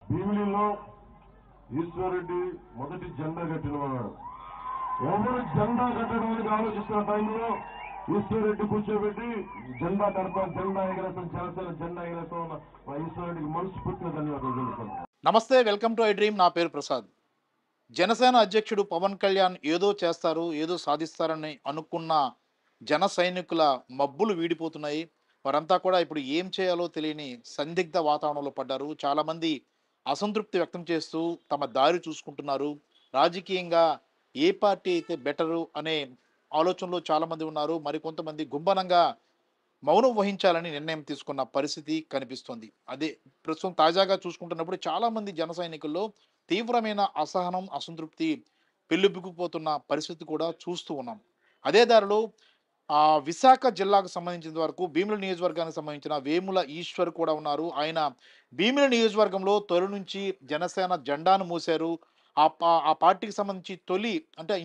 భీమిలిలో ఈశ్వరెడ్డి మొదటి జెండా కట్టినవాడు. ఎవరు జెండా కట్టడానికి ఆలోచిస్తున్న టైంలో ఈశ్వరెడ్డి కూర్చోబెట్టి జెండా కడతాం, జెండా ఎగరేస్తాం, జనసేన జెండా ఎగరేస్తాం ఉన్న మా ఈశ్వరెడ్డికి మనస్ఫూర్తిగా ధన్యవాదాలు తెలుపుతున్నాను. నమస్తే, వెల్కమ్ టు ఐ డ్రీమ్. నా పేరు ప్రసాద్. జనసేన అధ్యక్షుడు పవన్ కళ్యాణ్ ఏదో చేస్తారు, ఏదో సాధిస్తారని అనుకున్న జన సైనికుల మబ్బులు వీడిపోతున్నాయి. వారంతా కూడా ఇప్పుడు ఏం చేయాలో తెలియని సందిగ్ధ వాతావరణంలో పడ్డారు. చాలామంది అసంతృప్తి వ్యక్తం చేస్తూ తమ దారి చూసుకుంటున్నారు. రాజకీయంగా ఏ పార్టీ అయితే బెటరు అనే ఆలోచనలో చాలామంది ఉన్నారు. మరికొంతమంది గుంభనంగా మౌనం వహించాలని నిర్ణయం తీసుకున్న పరిస్థితి కనిపిస్తోంది. అదే ప్రస్తుతం తాజాగా చూసుకుంటున్నప్పుడు చాలామంది జన సైనికుల్లో తీవ్రమైన అసహనం, అసంతృప్తి పెళ్ళిబిక్కుపోతున్న పరిస్థితి కూడా చూస్తూ ఉన్నాం. అదే దారిలో విశాఖ జిల్లాకు సంబంధించిన వరకు భీమిలి నియోజకవర్గానికి సంబంధించిన వేముల ఈశ్వర్ కూడా ఉన్నారు. ఆయన భీమిలి నియోజకవర్గంలో తొలి నుంచి జనసేన జెండాను మూశారు. ఆ పార్టీకి సంబంధించి తొలి అంటే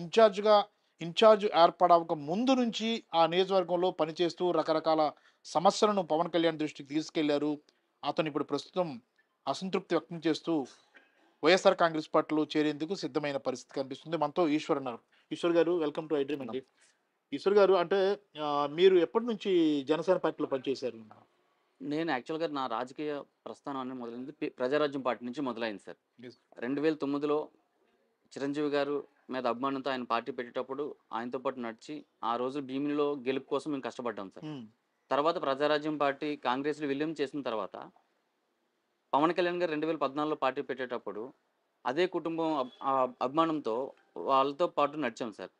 ఇన్ఛార్జ్ ఏర్పడక ముందు నుంచి ఆ నియోజకవర్గంలో పనిచేస్తూ రకరకాల సమస్యలను పవన్ కళ్యాణ్ దృష్టికి తీసుకెళ్లారు. అతను ఇప్పుడు ప్రస్తుతం అసంతృప్తి వ్యక్తం చేస్తూ వైఎస్ఆర్ కాంగ్రెస్ పార్టీలో చేరేందుకు సిద్ధమైన పరిస్థితి కనిపిస్తుంది. మనతో ఈశ్వర్ ఉన్నారు. ఈశ్వర్ గారు, వెల్కమ్ టు ఐ డ్రీమ్ అండి. ఈశ్వర్ గారు, అంటే మీరు ఎప్పటి నుంచి జనసేన పార్టీలో పనిచేశారు? నేను యాక్చువల్‌గా నా రాజకీయ ప్రస్థానం అనేది మొదలైంది ప్రజారాజ్యం పార్టీ నుంచి మొదలైంది సార్. 2009లో చిరంజీవి గారు మీద అభిమానంతో ఆయన పార్టీ పెట్టేటప్పుడు ఆయనతో పాటు నడిచి ఆ రోజు భీమిలిలో గెలుపు కోసం మేము కష్టపడ్డాం సార్. తర్వాత ప్రజారాజ్యం పార్టీ కాంగ్రెస్‌లో విలీనం చేసిన తర్వాత పవన్ కళ్యాణ్ గారు 2014లో పార్టీ పెట్టేటప్పుడు అదే కుటుంబం అభిమానంతో వాళ్ళతో పాటు నడిచాం సార్.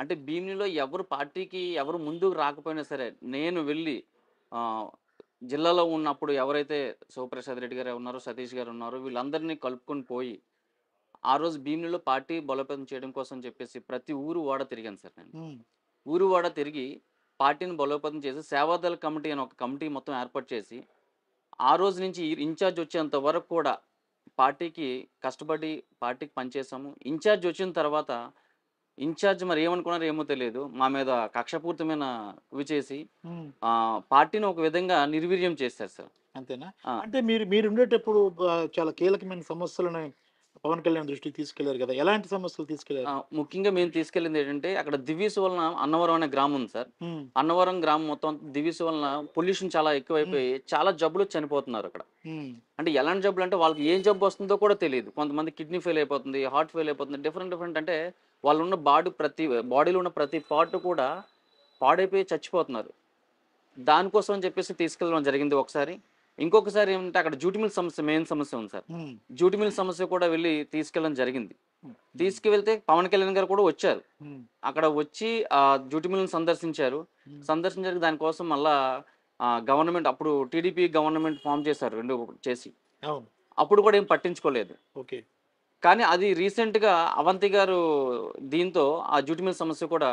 అంటే భీమిలిలో పార్టీకి ఎవరు ముందుకు రాకపోయినా సరే నేను వెళ్ళి జిల్లాలో ఉన్నప్పుడు ఎవరైతే శివప్రసాద్ రెడ్డి గారు ఉన్నారో, సతీష్ గారు ఉన్నారో, వీళ్ళందరినీ కలుపుకొని పోయి ఆ రోజు భీమిలిలో పార్టీ బలోపేతం చేయడం కోసం చెప్పేసి ప్రతి ఊరు వాడ తిరిగాను సార్ నేను. ఊరు వాడ తిరిగి పార్టీని బలోపేతం చేసి సేవాదళ కమిటీ అని ఒక కమిటీ మొత్తం ఏర్పాటు చేసి ఆ రోజు నుంచి ఇన్ఛార్జ్ వచ్చేంత వరకు కూడా పార్టీకి కష్టపడి పార్టీకి పనిచేసాము. ఇన్ఛార్జ్ వచ్చిన తర్వాత ఇన్ఛార్జ్ మరి ఏమనుకున్నారో ఏమో తెలియదు, మా మీద కక్షపూరితమైన ఇవి చేసి పార్టీని ఒక విధంగా నిర్వీర్యం చేశారు సార్. అంతేనా? అంటే మీరు ఉండేటప్పుడు చాలా కీలకమైన సమస్యలను పవన్ కళ్యాణ్ దృష్టికి తీసుకెళ్లారు కదా, ఎలాంటి సమస్యలు తీసుకెళ్లారు? ముఖ్యంగా మేము తీసుకెళ్ళింది ఏంటంటే అక్కడ దివీస్ వలన అన్నవరం అనే గ్రామం ఉంది సార్. అన్నవరం గ్రామం మొత్తం దివీస్ వలన పొల్యూషన్ చాలా ఎక్కువైపోయి చాలా జబ్బులు చనిపోతున్నారు అక్కడ. అంటే ఎలాంటి జబ్బులు అంటే వాళ్ళకి ఏం జబ్బు వస్తుందో కూడా తెలియదు. కొంతమంది కిడ్నీ ఫెయిల్ అయిపోతుంది, హార్ట్ ఫెయిల్ అయిపోతుంది, డిఫరెంట్ అంటే వాళ్ళు ఉన్న బాడీలో ఉన్న ప్రతి పార్ట్ కూడా పాడైపోయి చచ్చిపోతున్నారు. దానికోసం అని చెప్పేసి తీసుకెళ్ళడం జరిగింది ఒకసారి. ఇంకొకసారి ఏమంటే అక్కడ జ్యూట్ మిల్ సమస్య, మెయిన్ సమస్య ఉంది సార్. జ్యూట్ మిల్ సమస్య కూడా వెళ్ళి తీసుకెళ్ళడం జరిగింది. తీసుకువెళ్తే పవన్ కళ్యాణ్ గారు కూడా వచ్చారు. అక్కడ వచ్చి ఆ జ్యూట్ మిల్ని సందర్శించారు. దానికోసం మళ్ళా గవర్నమెంట్ అప్పుడు టీడీపీ గవర్నమెంట్ ఫామ్ చేశారు, 2 చేసి. అప్పుడు కూడా ఏం పట్టించుకోలేదు. కానీ అది రీసెంట్గా అవంతి గారు దీంతో ఆ జ్యూట్ మిల్ సమస్య కూడా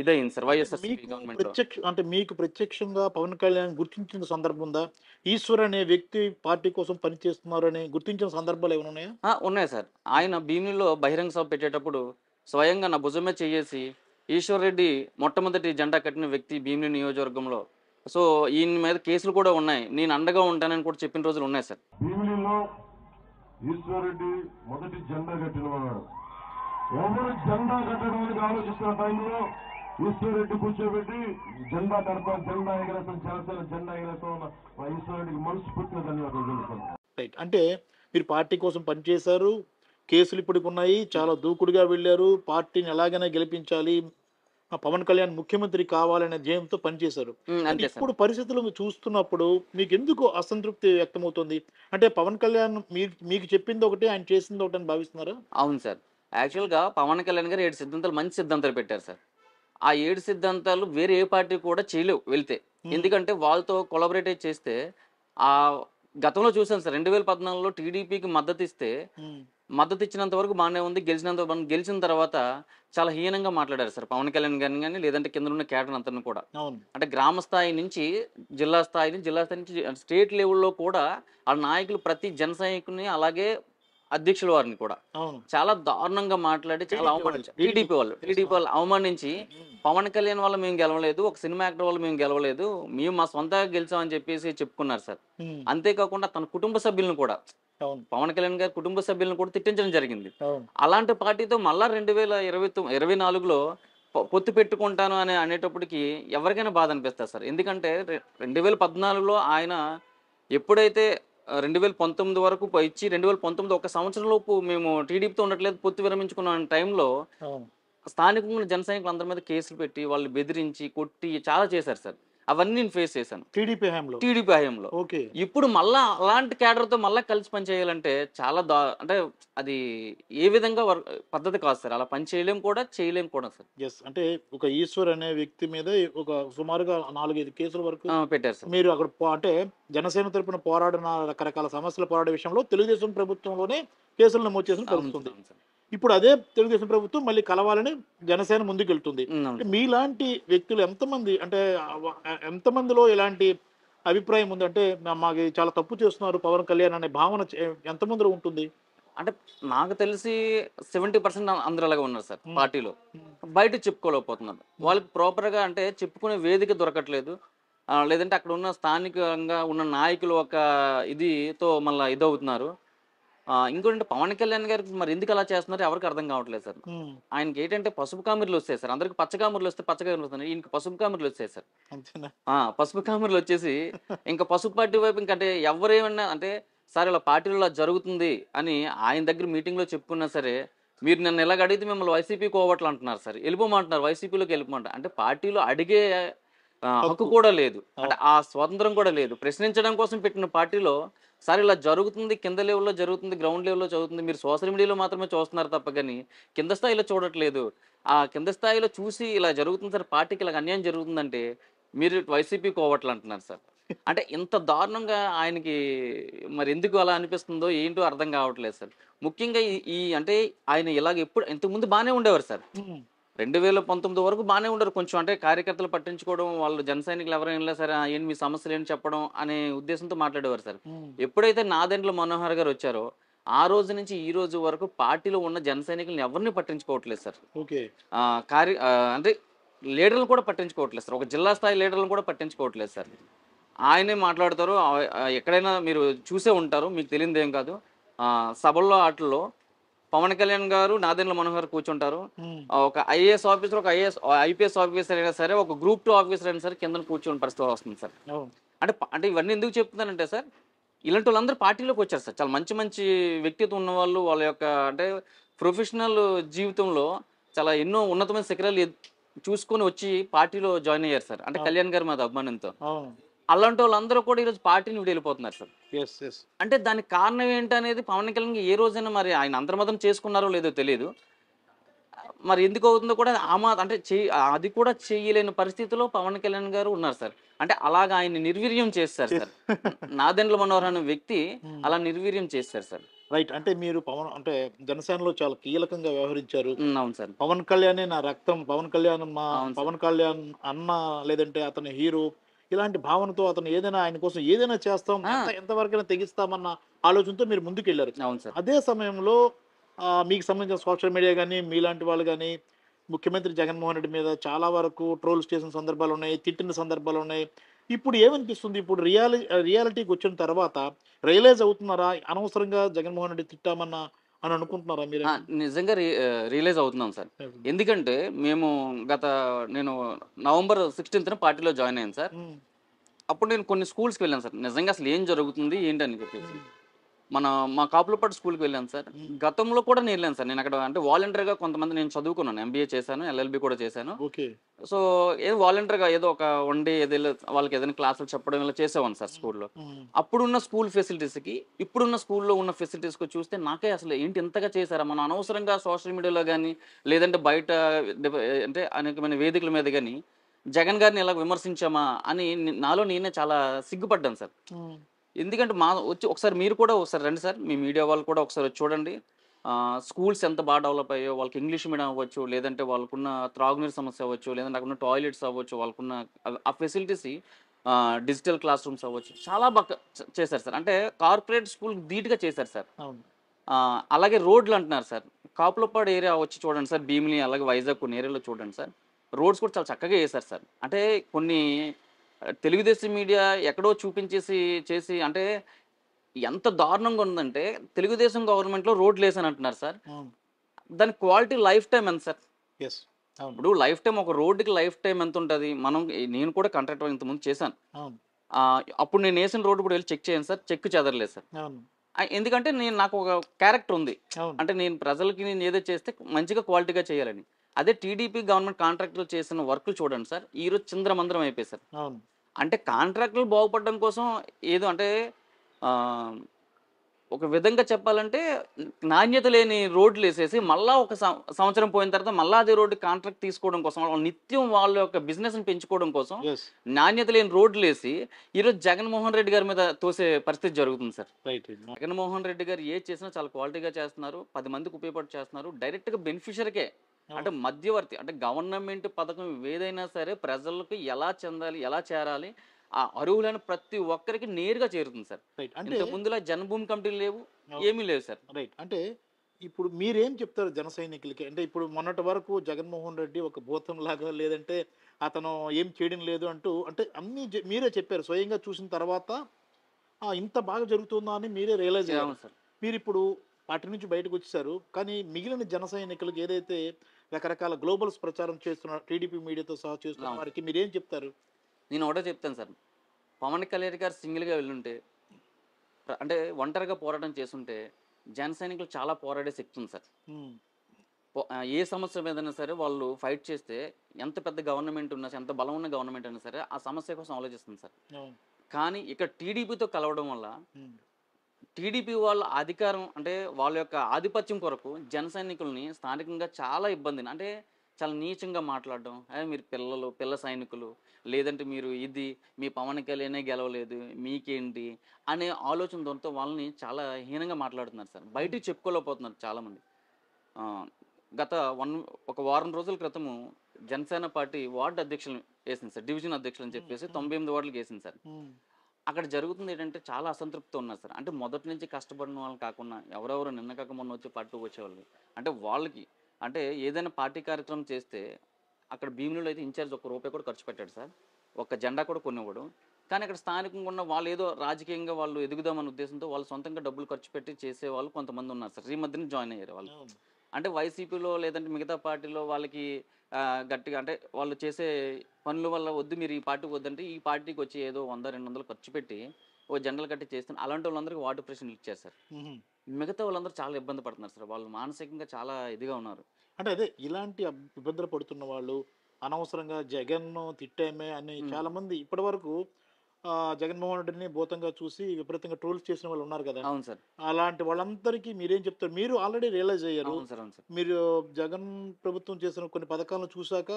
ఇదయింది సార్. వైఎస్ఆర్ అంటే మీకు ప్రత్యక్షంగా పవన్ కళ్యాణ్ గుర్తించిన సందర్భం ఉందా? ఈశ్వర్ అనే వ్యక్తి పార్టీ కోసం పనిచేస్తున్నారు అని గుర్తించిన సందర్భాలు ఏమైనా ఉన్నాయా? ఉన్నాయి సార్. ఆయన భీమిలిలో బహిరంగ సభ పెట్టేటప్పుడు స్వయంగా నా భుజమే చేసి ఈశ్వర్ రెడ్డి మొట్టమొదటి జెండా కట్టిన వ్యక్తి భీమిలి నియోజకవర్గంలో, సో ఈయన మీద కేసులు కూడా ఉన్నాయి, నేను అండగా ఉంటానని కూడా చెప్పిన రోజులు ఉన్నాయి సార్. భీమిలిలో ఈశ్వరెడ్డి మొదటి జెండా కట్టినవాడు. ఎవరు జెండా కట్టడానికి ఆలోచిస్తున్న టైంలో ఈశ్వరెడ్డి కూర్చోబెట్టి జెండా కడతాం, జెండా ఎగరేస్తాం, జనసేన జెండా ఎగరేస్తాం ఉన్న మా ఈశ్వరెడ్డికి మనస్ఫూర్తిగా ధన్యవాదాలు తెలుపుతున్నాను. రైట్. అంటే మీరు పార్టీ కోసం పనిచేశారు, కేసులు ఇప్పటికి ఉన్నాయి, చాలా దూకుడుగా వెళ్ళారు, పార్టీని ఎలాగైనా గెలిపించాలి, పవన్ కళ్యాణ్ ముఖ్యమంత్రి కావాలనే ధ్యేయంతో పనిచేశారు. ఇప్పుడు పరిస్థితులు చూస్తున్నప్పుడు మీకు ఎందుకు అసంతృప్తి వ్యక్తమవుతుంది? అంటే పవన్ కళ్యాణ్ మీకు చెప్పింది ఒకటి, ఆయన చేసింది ఒకటి అని భావిస్తున్నారా? అవును సార్. యాక్చువల్గా పవన్ కళ్యాణ్ గారు 7 సిద్ధాంతాలు, మంచి సిద్ధాంతాలు పెట్టారు సార్. ఆ 7 సిద్ధాంతాలు వేరే ఏ పార్టీ కూడా చేయలేవు వెళ్తే. ఎందుకంటే వాళ్ళతో కొలాబరేట్ చేస్తే గతంలో చూసాను సార్. 2014లో టీడీపీకి మద్దతు ఇచ్చినంత వరకు బాగానే ఉంది, గెలిచిన తర్వాత చాలా హీనంగా మాట్లాడారు సార్ పవన్ కళ్యాణ్ గారిని కానీ, లేదంటే కింద ఉన్న క్యాడర్ అంతా కూడా. అంటే గ్రామ స్థాయి నుంచి జిల్లా స్థాయి నుంచి స్టేట్ లెవెల్లో కూడా ఆ నాయకులు ప్రతి జన సైనికుని అలాగే అధ్యక్షుల వారిని కూడా అవును. చాలా దారుణంగా మాట్లాడి చాలా టీడీపీ అవమానించారు. వాళ్ళు. టీడీపీ వాళ్ళు అవమానించి ఉమ్. పవన్ కళ్యాణ్ వల్ల మేము గెలవలేదు, ఒక సినిమా యాక్టర్ వల్ల మేము గెలవలేదు, మేము మా సొంతంగా గెలిచామని చెప్పేసి చెప్పుకున్నారు సార్. ఉమ్. అంతేకాకుండా తన కుటుంబ సభ్యులను కూడా, అవును. పవన్ కళ్యాణ్ గారి కుటుంబ సభ్యులను కూడా తిట్టించడం జరిగింది. అవును. అలాంటి పార్టీతో మళ్ళా 2024లో పొత్తు పెట్టుకుంటాను అని అనేటప్పటికి ఎవరికైనా బాధ అనిపిస్తుంది సార్. ఎందుకంటే 2014లో ఆయన ఎప్పుడైతే 2019 వరకు ఇచ్చి 2019 ఒక సంవత్సరం లోపు మేము టీడీపీతో ఉండట్లేదు, పొత్తు విరమించుకున్న టైంలో అవును. స్థానికంగా ఉన్న జన సైనికులు అందరి మీద కేసులు పెట్టి వాళ్ళు బెదిరించి కొట్టి చాలా చేశారు సార్. అవన్నీ నేను ఫేస్ చేశాను టీడీపీ హయాంలో. టీడీపీ హయాంలో. ఓకే. ఇప్పుడు మళ్ళా అలాంటి క్యాడర్తో మళ్ళా కలిసి పని చేయాలంటే చాలా అంటే అది ఏ విధంగా పద్ధతి కాదు సార్. అలా పని చేయలేం కూడా సార్. ఎస్. అంటే ఒక ఈశ్వర్ అనే వ్యక్తి మీద ఒక సుమారుగా 4-5 కేసుల వరకు పెట్టారు సార్. మీరు అక్కడ అంటే జనసేన తరపున పోరాడిన రకరకాల సమస్యలు పోరాడే విషయంలో తెలుగుదేశం ప్రభుత్వంలోనే కేసులు నమోదు చేసిన అవును పరిస్థితి. అవును సార్. ఇప్పుడు అదే తెలుగుదేశం ప్రభుత్వం మళ్ళీ కలవాలని జనసేన ముందుకెళ్తుంది. అవును అంటే సార్. మీలాంటి వ్యక్తులు ఎంతమంది, అంటే ఎంతమందిలో ఇలాంటి అభిప్రాయం ఉంది, అంటే మాకు చాలా తప్పు చేస్తున్నారు పవన్ కళ్యాణ్ అనే భావన ఎంతమందిలో ఉంటుంది? అంటే నాకు తెలిసి 70% అందరూ అలాగే ఉన్నారు సార్ పార్టీలో. ఉమ్. బయట చెప్పుకోలేకపోతున్నారు. వాళ్ళకి ప్రాపర్గా అంటే చెప్పుకునే వేదిక దొరకట్లేదు. లేదంటే అక్కడ ఉన్న స్థానికంగా ఉన్న నాయకులు ఒక ఇదితో మళ్ళీ ఇదవుతున్నారు. ఇంకోటి పవన్ కళ్యాణ్ గారికి మరి ఎందుకు అలా చేస్తున్నారు ఎవరికి అర్థం కావట్లేదు సార్. ఉమ్. ఆయనకి ఏంటంటే పసుపు కామెర్లు వస్తాయి సార్. అందరికి పచ్చ కామెర్లు వస్తే పచ్చ కామెర్లు వస్తున్నాయి, ఈయనకి పసుపు కామెర్లు వచ్చాయి సార్. అంతేనా? పసుపు కామెర్లు వచ్చేసి ఇంకా పసుపు పార్టీ వైపు ఇంకంటే ఎవరేమన్నా అంటే సార్ ఇలా పార్టీలో ఇలా జరుగుతుంది అని ఆయన దగ్గర మీటింగ్లో చెప్పుకున్నా సరే, మీరు నన్ను ఇలాగ అడిగితే మిమ్మల్ని వైసీపీ కోవట్లు అంటున్నారు సార్, వెళ్ళిపోమంటున్నారు, వైసీపీలోకి వెళ్ళిపోమంటారు. అంటే పార్టీలో అడిగే హక్కు కూడా లేదు, అంటే ఆ స్వాతంత్రం కూడా లేదు. ప్రశ్నించడం కోసం పెట్టిన పార్టీలో సార్ ఇలా జరుగుతుంది, కింద లెవెల్లో జరుగుతుంది, గ్రౌండ్ లెవెల్లో జరుగుతుంది, మీరు సోషల్ మీడియాలో మాత్రమే చూస్తున్నారు తప్ప కానీ కింద స్థాయిలో చూడట్లేదు. ఆ కింద స్థాయిలో చూసి ఇలా జరుగుతుంది సార్, పార్టీకి ఇలా అన్యాయం జరుగుతుందంటే మీరు వైసీపీ కోవట్లు అంటున్నారు సార్. అంటే ఇంత దారుణంగా ఆయనకి మరి ఎందుకు అలా అనిపిస్తుందో ఏంటో అర్థం కావట్లేదు సార్. ముఖ్యంగా ఈ అంటే ఆయన ఇలాగ ఎప్పుడు ఇంతకుముందు బాగానే ఉండేవారు సార్. 2019 వరకు బాగానే ఉండరు. కొంచెం అంటే కార్యకర్తలు పట్టించుకోవడం, వాళ్ళు జన సైనికులు ఎవరైనా సరే ఏంటి మీ సమస్యలు ఏంటి చెప్పడం అనే ఉద్దేశంతో మాట్లాడేవారు సార్. ఎప్పుడైతే నాదెండ్ల మనోహర్ గారు వచ్చారో ఆ రోజు నుంచి ఈ రోజు వరకు పార్టీలో ఉన్న జన సైనికులను ఎవరిని పట్టించుకోవట్లేదు సార్. ఓకే. అంటే లీడర్లు కూడా పట్టించుకోవట్లేదు సార్. ఒక జిల్లా స్థాయి లీడర్లను కూడా పట్టించుకోవట్లేదు సార్. ఆయనే మాట్లాడతారు. ఎక్కడైనా మీరు చూసే ఉంటారు, మీకు తెలియదు ఏం కాదు. సభల్లో ఆటల్లో పవన్ కళ్యాణ్ గారు నాదెండ్ల మనోహర్ కూర్చుంటారు. ఒక ఐఏఎస్ ఆఫీసర్, ఒక ఐపీఎస్ ఆఫీసర్ అయినా సరే, ఒక గ్రూప్ 2 ఆఫీసర్ అయినా సరే కింద కూర్చొని పరిస్థితి వస్తుంది సార్. అంటే ఇవన్నీ ఎందుకు చెప్తున్నానంటే సార్, ఇలాంటి వాళ్ళందరూ పార్టీలోకి వచ్చారు సార్. చాలా మంచి మంచి వ్యక్తిత్వం ఉన్నవాళ్ళు, వాళ్ళ యొక్క అంటే ప్రొఫెషనల్ జీవితంలో చాలా ఎన్నో ఉన్నతమైన శిఖరాలు చూసుకొని వచ్చి పార్టీలో జాయిన్ అయ్యారు సార్. అంటే కళ్యాణ్ గారు మాది అభిమానంతో. అలాంటి వాళ్ళందరూ కూడా ఈరోజు పార్టీని విడి వెళ్ళిపోతున్నారు సార్. అంటే దానికి కారణం ఏంటనేది పవన్ కళ్యాణ్ ఏ రోజైనా మరి ఆయన అంతర్మతం చేసుకున్నారో లేదో తెలియదు. మరి ఎందుకు అవుతుందో కూడా అంటే అది కూడా చేయలేని పరిస్థితిలో పవన్ కళ్యాణ్ గారు ఉన్నారు సార్. అంటే అలాగా ఆయన నిర్వీర్యం చేస్తారు సార్. నాదెండ్ల మనోహర్ అనే వ్యక్తి అలా నిర్వీర్యం చేస్తారు సార్. రైట్. అంటే మీరు అంటే జనసేనలో చాలా కీలకంగా వ్యవహరించారు. అవును సార్. పవన్ కళ్యాణ్ నా రక్తం, పవన్ కళ్యాణ్ మా పవన్ కళ్యాణ్ అన్న, లేదంటే అతని హీరో, ఇలాంటి భావనతో అతను ఏదైనా ఆయన కోసం ఏదైనా చేస్తాం, ఎంతవరకైనా తెగిస్తామన్న ఆలోచనతో మీరు ముందుకెళ్ళారు. అవును సార్. అదే సమయంలో మీకు సంబంధించిన సోషల్ మీడియా కానీ, మీలాంటి వాళ్ళు కానీ ముఖ్యమంత్రి జగన్మోహన్ రెడ్డి మీద చాలా వరకు ట్రోల్స్ చేసిన సందర్భాలు ఉన్నాయి, తిట్టిన సందర్భాలు ఉన్నాయి. ఇప్పుడు ఏమనిపిస్తుంది? ఇప్పుడు రియాలిటీకి వచ్చిన తర్వాత రియలైజ్ అవుతున్నారా అనవసరంగా జగన్మోహన్ రెడ్డి తిట్టామన్న అని అనుకుంటున్నారా మీరు? నిజంగా రియలైజ్ అవుతున్నాం సార్. ఎందుకంటే నేను నవంబర్ 16th పార్టీలో జాయిన్ అయ్యాను సార్. అప్పుడు నేను కొన్ని స్కూల్స్కి వెళ్ళాను సార్. నిజంగా అసలు ఏం జరుగుతుంది ఏంటని చెప్పేసి మా కాపులపాటు స్కూల్కి వెళ్ళాను సార్. గతంలో కూడా నేను వెళ్ళాను సార్. నేను అక్కడ అంటే వాలంటీర్గా కొంతమంది నేను చదువుకున్నాను, ఎంబీఏ చేశాను, ఎల్ఎల్బి కూడా చేశాను. సో ఏదో వాలంటీర్గా ఏదో ఒక 1 డే వాళ్ళకి ఏదైనా క్లాసులు చెప్పడం ఇలా చేసేవాను సార్ స్కూల్లో. అప్పుడున్న స్కూల్ ఫెసిలిటీస్కి ఇప్పుడున్న స్కూల్లో ఉన్న ఫెసిలిటీస్కి చూస్తే నాకే అసలు ఏంటి ఇంతగా చేశారా, మనం అనవసరంగా సోషల్ మీడియాలో కానీ లేదంటే బయట అంటే అనేకమైన వేదికల మీద కానీ జగన్ గారిని ఇలా విమర్శించామా అని నాలో నేనే చాలా సిగ్గుపడ్డాను సార్. ఎందుకంటే ఒకసారి మీరు కూడా ఒకసారి రండి సార్, మీ మీడియా వాళ్ళు కూడా ఒకసారి చూడండి. స్కూల్స్ ఎంత బాగా డెవలప్ అయ్యో, వాళ్ళకి ఇంగ్లీష్ మీడియం అవ్వచ్చు, లేదంటే వాళ్ళకున్న త్రాగునీరు సమస్య అవ్వచ్చు, లేదంటే అక్కడ ఉన్న టాయిలెట్స్ అవ్వచ్చు, వాళ్ళకున్న ఆ ఫెసిలిటీస్, డిజిటల్ క్లాస్ రూమ్స్ అవ్వచ్చు, చాలా బాగా చేశారు సార్. అంటే కార్పొరేట్ స్కూల్ ధీటుగా చేశారు సార్. అలాగే రోడ్లు అంటున్నారు సార్. కాపులపాడు ఏరియా వచ్చి చూడండి సార్. భీమిలి అలాగే వైజాగ్ కొన్ని ఏరియాలో చూడండి సార్. రోడ్స్ కూడా చాలా చక్కగా వేశారు సార్. అంటే కొన్ని తెలుగుదేశం మీడియా ఎక్కడో చూపించేసి చేసి అంటే ఎంత దారుణంగా ఉందంటే తెలుగుదేశం గవర్నమెంట్‌లో రోడ్లేసాను అంటున్నారు సార్. అవును. దాని క్వాలిటీ లైఫ్ టైమ్ ఎంత సార్? యెస్. అవును. ఇప్పుడు లైఫ్ టైమ్ ఒక రోడ్డుకి లైఫ్ టైమ్ ఎంత ఉంటది? నేను కూడా కాంట్రాక్టర్ ఇంతకుముందు చేశాను. అవును. అప్పుడు నేనేసిన రోడ్డు కూడా వెళ్లి చెక్ చేయండి సార్. చెక్కు చెదరలేదు సార్. అవును. ఎందుకంటే నాకు ఒక క్యారెక్టర్ ఉంది. అవును. అంటే నేను ప్రజలకి నేను ఏదో చేస్తే మంచిగా క్వాలిటీగా చేయాలని. అదే టీడీపీ గవర్నమెంట్ కాంట్రాక్టర్లు చేసిన వర్కులు చూడండి సార్. ఈరోజు చిందరమందరం అయిపోయాయి సార్. అవును. అంటే కాంట్రాక్టులు బాగుపడడం కోసం ఏదో అంటే ఆహ్, ఒక విధంగా చెప్పాలంటే నాణ్యత లేని రోడ్లేసేసి మళ్ళా ఒక సంవత్సరం పోయిన తర్వాత మళ్ళా అదే రోడ్డు కాంట్రాక్ట్ తీసుకోవడం కోసం వాళ్ళు నిత్యం వాళ్ళ యొక్క బిజినెస్‌ని పెంచుకోవడం కోసం యెస్. నాణ్యత లేని రోడ్లేసి ఈరోజు జగన్మోహన్ రెడ్డి గారి మీద తోసే పరిస్థితి జరుగుతుంది సార్. రైట్. జగన్మోహన్ రెడ్డి గారు ఏది చేసినా చాలా క్వాలిటీగా చేస్తున్నారు. 10 మందికి ఉపయోగపడి చేస్తున్నారు. డైరెక్ట్‌గా బెనిఫిషియరీకే అంటే మధ్యవర్తి అంటే గవర్నమెంట్ పథకం ఏదైనా సరే ప్రజలకు ఎలా చెందాలి, ఎలా చేరాలి, ఆ అర్హులైన ప్రతి ఒక్కరికి నేరుగా చేరుతుంది సార్. రైట్. అంటే ఇంతకు ముందులా జన్మభూమి కమిటీలు లేవు, అవును. ఏమీ లేవు సార్. రైట్. అంటే ఇప్పుడు మీరేం చెప్తారు జన సైనికులకి? అంటే ఇప్పుడు మొన్నటి వరకు జగన్మోహన్ రెడ్డి ఒక భూతంలాగా లేదంటే అతను ఏం చేయడం లేదు అంటూ అంటే అన్నీ మీరే చెప్పారు. స్వయంగా చూసిన తర్వాత ఇంత బాగా జరుగుతుందా అని మీరే రియలైజ్ అయ్యారు. అవును సార్. మీరిప్పుడు పార్టీ నుంచి బయటకొచ్చేసారు. కానీ మిగిలిన జన సైనికులకి ఏదైతే రకరకాల గ్లోబల్స్ ప్రచారం చేస్తున్న టీడీపీ మీడియాతో సహా చేస్తున్న అవును. వారికి మీరేం చెప్తారు? నేను ఒకటే చెప్తాను సార్. పవన్ కళ్యాణ్ గారు సింగిల్‌గా వెళ్ళుంటే అంటే ఒంటరిగా పోరాటం చేసుంటే జన సైనికులు చాలా పోరాడే శక్తి ఉంది సార్. హ్మ్. ఏ సమస్య మీదైనా సరే వాళ్ళు ఫైట్ చేస్తే ఎంత పెద్ద గవర్నమెంట్ ఉన్నా సరే, ఎంత బలం ఉన్న గవర్నమెంట్ అయినా సరే ఆ సమస్య కోసం ఆలోచిస్తుంది సార్. అవును. కానీ ఇక్కడ టీడీపీతో కలవడం వల్ల హ్మ్. టీడీపీ వాళ్ళ అధికారం అంటే వాళ్ళ యొక్క ఆధిపత్యం కొరకు జన సైనికుల్ని స్థానికంగా చాలా ఇబ్బందిని అంటే చాలా నీచంగా మాట్లాడడం. మీరు పిల్ల సైనికులు లేదంటే మీరు ఇది మీ పవన్ కళ్యాణే గెలవలేదు మీకేంటి అనే ఆలోచనతో వాళ్ళని చాలా హీనంగా మాట్లాడుతున్నారు సార్. బయటికి చెప్పుకోలేకపోతున్నారు చాలామంది. ఆ, గత ఒక వారం రోజుల క్రితము జనసేన పార్టీ వార్డు అధ్యక్షులను వేసింది సార్. డివిజన్ అధ్యక్షులు అని చెప్పేసి 98 వార్డులకు వేసింది సార్. హ్మ్. అక్కడ జరుగుతుంది ఏంటంటే చాలా అసంతృప్తి ఉన్నారు సార్. అంటే మొదటి నుంచి కష్టపడిన వాళ్ళు కాకుండా ఎవరెవరు నిన్న కాక మొన్న వచ్చి పార్టీకి వచ్చేవాళ్ళు అంటే వాళ్ళకి అంటే ఏదైనా పార్టీ కార్యక్రమం చేస్తే అక్కడ భీమిలిలో అయితే ఇన్ఛార్జ్ ఒక్క రూపాయి కూడా ఖర్చు పెట్టాడు సార్. ఒక్క జెండా కూడా కొనివ్వడు. కానీ అక్కడ స్థానికంగా ఉన్న వాళ్ళు ఏదో రాజకీయంగా వాళ్ళు ఎదుగుదామన్న ఉద్దేశంతో వాళ్ళు సొంతంగా డబ్బులు ఖర్చు పెట్టి చేసేవాళ్ళు కొంతమంది ఉన్నారు సార్. ఈ మధ్యన జాయిన్ అయ్యారు వాళ్ళు. అవును. అంటే వైసీపీలో లేదంటే మిగతా పార్టీలో వాళ్ళకి గట్టిగా అంటే వాళ్ళు చేసే పనుల వల్ల వద్దు మీరు ఈ పార్టీకి వద్దంటే ఈ పార్టీకి వచ్చి ఏదో 100-200 ఖర్చు పెట్టి ఓ జెండలు కట్టి చేస్తున్నారు. అలాంటి వాళ్ళందరికీ వార్డు ప్రెసిడెంట్లు ఇచ్చారు సార్. హుహు. మిగతా వాళ్ళందరూ చాలా ఇబ్బంది పడుతున్నారు సార్. వాళ్ళు మానసికంగా చాలా ఇదిగా ఉన్నారు. అంటే అదే ఇలాంటి ఇబ్బందులు పడుతున్న వాళ్ళు అనవసరంగా జగన్‌ను తిట్టామే అని చాలామంది ఇప్పటివరకు జగన్మోహన్ రెడ్డిని భూతంగా చూసి విపరీతంగా ట్రోల్స్ చేసిన వాళ్ళు ఉన్నారు కదా! అవును సార్. అలాంటి వాళ్ళందరికీ మీరేం చెప్తారు? మీరు ఆల్రెడీ రియలైజ్ అయ్యారు. అవును సార్. అవును సార్. మీరు జగన్ ప్రభుత్వం చేసిన కొన్ని పథకాలను చూసాక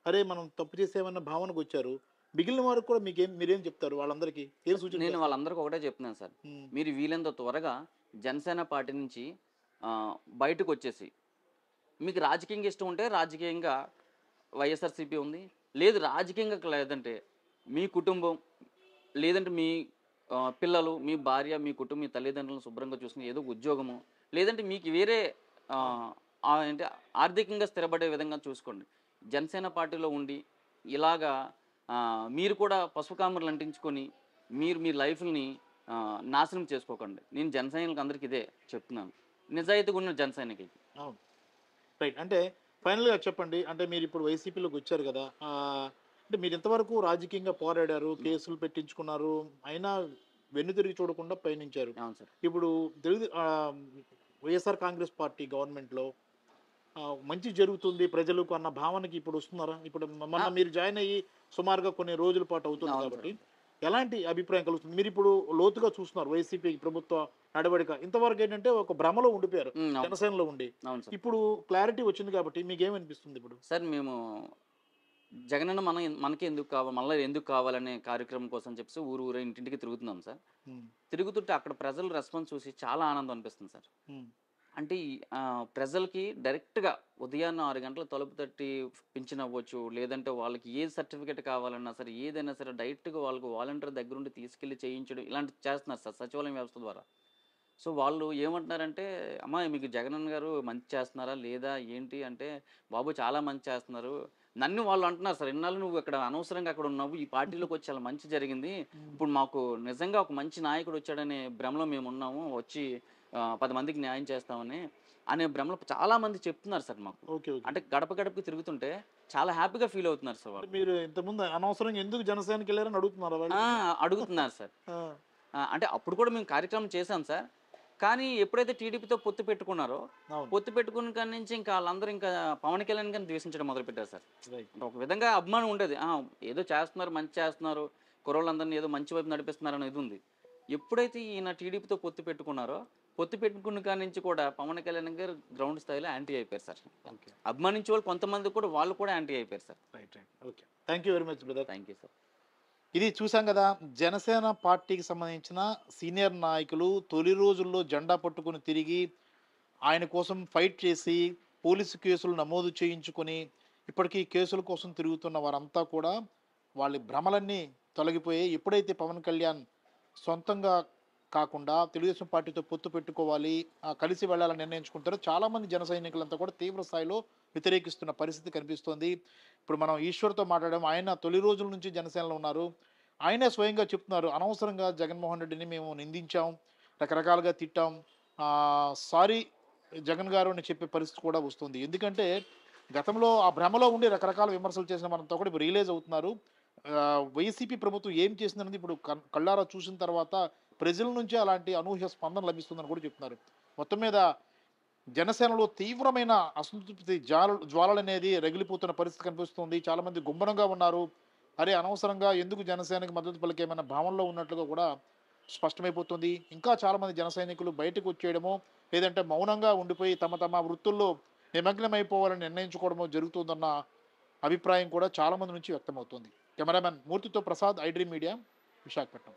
అరే! మనం తప్పు చేసామన్న భావనకొచ్చారు. మిగిలిన వారికి కూడా మీరేం చెప్తారు వాళ్ళందరికీ? ఏం సూచన నేను చేస్తారు? వాళ్ళందరికీ ఒకటే చెప్తున్నాను సార్. హ్మ్. మీరు వీలైనంత త్వరగా జనసేన పార్టీ నుంచి బయటకు వచ్చేసి మీకు రాజకీయంగా ఇష్టం ఉంటే రాజకీయంగా వైఎస్ఆర్సీపీ ఉంది. లేదు రాజకీయంగా లేదంటే మీ కుటుంబం లేదంటే మీ పిల్లలు, మీ భార్య, మీ కుటుంబం, మీ తల్లిదండ్రులను శుభ్రంగా చూసుకుని ఏదో ఉద్యోగము లేదంటే మీకు వేరే అంటే ఆర్థికంగా స్థిరపడే విధంగా చూసుకోండి. జనసేన పార్టీలో ఉండి ఇలాగా మీరు కూడా పసుపు కామర్లు అంటించుకొని మీరు మీ లైఫ్‌ని నాశనం చేసుకోకండి. నేను జన సైనికులకు అందరికీ ఇదే చెప్తున్నాను. నిజాయితీగా ఉన్న జన సైనికులకి. అవును. రైట్. అంటే ఫైనల్‌గా చెప్పండి. అంటే మీరిప్పుడు వైసీపీలోకొచ్చారు గదా! అంటే మీరింతవరకు రాజకీయంగా పోరాడారు, కేసులు పెట్టించుకున్నారు. అయినా వెన్నుతిరిగి చూడకుండా పయనించారు. అవును సార్. ఇప్పుడు వైఎస్ఆర్ కాంగ్రెస్ పార్టీ గవర్నమెంట్‌లో మంచి జరుగుతుంది ప్రజలకు అన్న భావనకి ఇప్పుడు వస్తున్నారా? ఇప్పుడు మొన్న మీరు జాయిన్ అయ్యి సుమారుగా కొన్ని రోజుల పాటు అవుతుంది అవును కాబట్టి, సార్. ఎలాంటి అభిప్రాయం కలుగుతుంది? మీరిప్పుడు లోతుగా చూస్తున్నారు వైసీపీ ప్రభుత్వ నడవడిక. ఇంతవరకు ఏంటంటే ఒక భ్రమలో ఉండిపోయారు అవును. జనసేనలో ఉండి. అవును సార్. ఇప్పుడు క్లారిటీ వచ్చింది కాబట్టి మీకేమనిపిస్తుంది ఇప్పుడు? సార్ మేము జగనన్న మనకి ఎందుకు కావాలి మళ్ళీ ఎందుకు కావాలనే కార్యక్రమం కోసం చెప్పేసి ఊరు ఇంటింటికి తిరుగుతున్నాం సార్. హ్మ్. తిరుగుతుంటే అక్కడ ప్రజల రెస్పాన్స్ చూసి చాలా ఆనందం అనిపిస్తుంది సార్. హ్మ్. అంటే ప్రజలకి డైరెక్ట్‌గా ఉదయాన్నే 6 గంటలకు తలుపు తట్టి పింఛన్ అవ్వచ్చు. లేదంటే వాళ్ళకి ఏ సర్టిఫికేట్ కావాలన్నా సరే, ఏదైనా సరే డైరెక్ట్‌గా వాళ్ళకి వాలంటీర్ దగ్గరుండి తీసుకెళ్ళి చేయించడం ఇలాంటివి చేస్తున్నారు సార్ సచివాలయం వ్యవస్థ ద్వారా. సో వాళ్ళు ఏమంటున్నారంటే, "అమ్మా మీకు జగనన్న గారు మంచి చేస్తున్నారా? లేదా? ఏంటి?" అంటే, "బాబు చాలా మంచి చేస్తున్నారు." నన్ను వాళ్ళు అంటున్నారు సార్, "ఇన్నాళ్ళు నువ్వు ఇక్కడ అనవసరంగా అక్కడ ఉన్నావు. ఈ పార్టీలోకొచ్చి చాలా మంచి జరిగింది. ఇప్పుడు మాకు నిజంగా ఒక మంచి నాయకుడు వచ్చాడనే భ్రమలో మేమున్నాము. వచ్చి 10 మందికి న్యాయం చేస్తామని." అనే భ్రమలో చాలా మంది చెప్తున్నారు సార్ మాకు. ఓకే. ఓకే. అంటే గడప గడపకి తిరుగుతుంటే చాలా హ్యాపీగా ఫీల్ అవుతున్నారు సార్ అంటే వాళ్ళు. మీరు ఇంతకుముందు అనవసరంగా ఎందుకు జనసేనకి వెళ్ళారని అడుగుతున్నారా వాళ్ళు? ఆ! అడుగుతున్నారు సార్. ఆ! అంటే అప్పుడు కూడా మేము కార్యక్రమం చేశాం సార్. కానీ ఎప్పుడైతే టీడీపీతో పొత్తు పెట్టుకున్నారో, అవును. పొత్తు పెట్టుకున్న కాడి నుంచి ఇంకా ఆళ్ళందరూ ఇంకా పవన్ కళ్యాణ్ గారిని ద్వేషించడం మొదలుపెట్టారు సార్. రైట్. అంటే ఒక విధంగా అభిమానం ఉండేది. ఏదో చేస్తున్నారు, మంచి చేస్తున్నారు, కుర్రోళ్ళందరిని ఏదో మంచి వైపు నడిపిస్తున్నారు అనేది ఉంది. ఎప్పుడైతే ఈయన టీడీపీతో పొత్తు పెట్టుకున్నారో, పొత్తు పెట్టుకున్న కాడి నుంచి కూడా పవన్ కళ్యాణ్ గారు గ్రౌండ్ స్థాయిలో యాంటీ అయిపోయారు సార్. ఓకే. అభిమానించే వాళ్ళు కొంతమంది కూడా వాళ్ళు కూడా యాంటీ అయిపోయారు sir. Right. Right. Okay. Thank you very much brother. Thank you sir. ఇది చూసాం కదా, జనసేన పార్టీకి సంబంధించిన సీనియర్ నాయకులు తొలి రోజుల్లో జెండా పట్టుకుని తిరిగి ఆయన కోసం ఫైట్ చేసి పోలీసు కేసులు నమోదు చేయించుకొని ఇప్పటికీ కేసుల కోసం తిరుగుతున్న వారంతా కూడా వాళ్ళ భ్రమలన్నీ తొలగిపోయాయి. ఎప్పుడైతే పవన్ కళ్యాణ్ సొంతంగా కాకుండా తెలుగుదేశం పార్టీతో పొత్తు పెట్టుకోవాలి, కలిసి వెళ్ళాలని నిర్ణయించుకుంటారో చాలామంది జన సైనికులంతా కూడా తీవ్ర స్థాయిలో వ్యతిరేకిస్తున్న పరిస్థితి కనిపిస్తోంది. ఇప్పుడు మనం ఈశ్వర్తో మాట్లాడాం. ఆయన తొలి రోజుల నుంచి జనసేనలో ఉన్నారు. ఆయనే స్వయంగా చెప్తున్నారు, అనవసరంగా జగన్మోహన్ రెడ్డిని మేము నిందించాం, రకరకాలుగా తిట్టాం, సారీ జగన్ గారు అని చెప్పే పరిస్థితి కూడా వస్తుంది. ఎందుకంటే గతంలో ఆ భ్రమలో ఉండి రకరకాల విమర్శలు చేసిన మనంతా కూడా ఇప్పుడు రియలైజ్ అవుతున్నారు. వైసీపీ ప్రభుత్వం ఏం చేసిందనేది ఇప్పుడు కళ్ళారా చూసిన తర్వాత ప్రజల నుంచి అలాంటి అనూహ్య స్పందన లభిస్తుందని కూడా చెప్తున్నారు. మొత్తం మీద జనసేనలో తీవ్రమైన అసంతృప్తి జ్వాలలు అనేది రగిలిపోతున్న పరిస్థితి కనిపిస్తుంది. చాలామంది గుంభనంగా ఉన్నారు. అరే అనవసరంగా ఎందుకు జనసేనకి మద్దతు పలికేమైనా భావనలో ఉన్నట్లుగా కూడా స్పష్టమైపోతుంది. ఇంకా చాలామంది జన సైనికులు బయటకు వచ్చేయడమో లేదంటే మౌనంగా ఉండిపోయి తమ తమ వృత్తుల్లో నిమగ్నమైపోవాలని నిర్ణయించుకోవడమో జరుగుతుందన్న అభిప్రాయం కూడా చాలామంది నుంచి వ్యక్తమవుతుంది. కెమెరామెన్ మూర్తితో Prasad, I dream media, Visakhapatnam.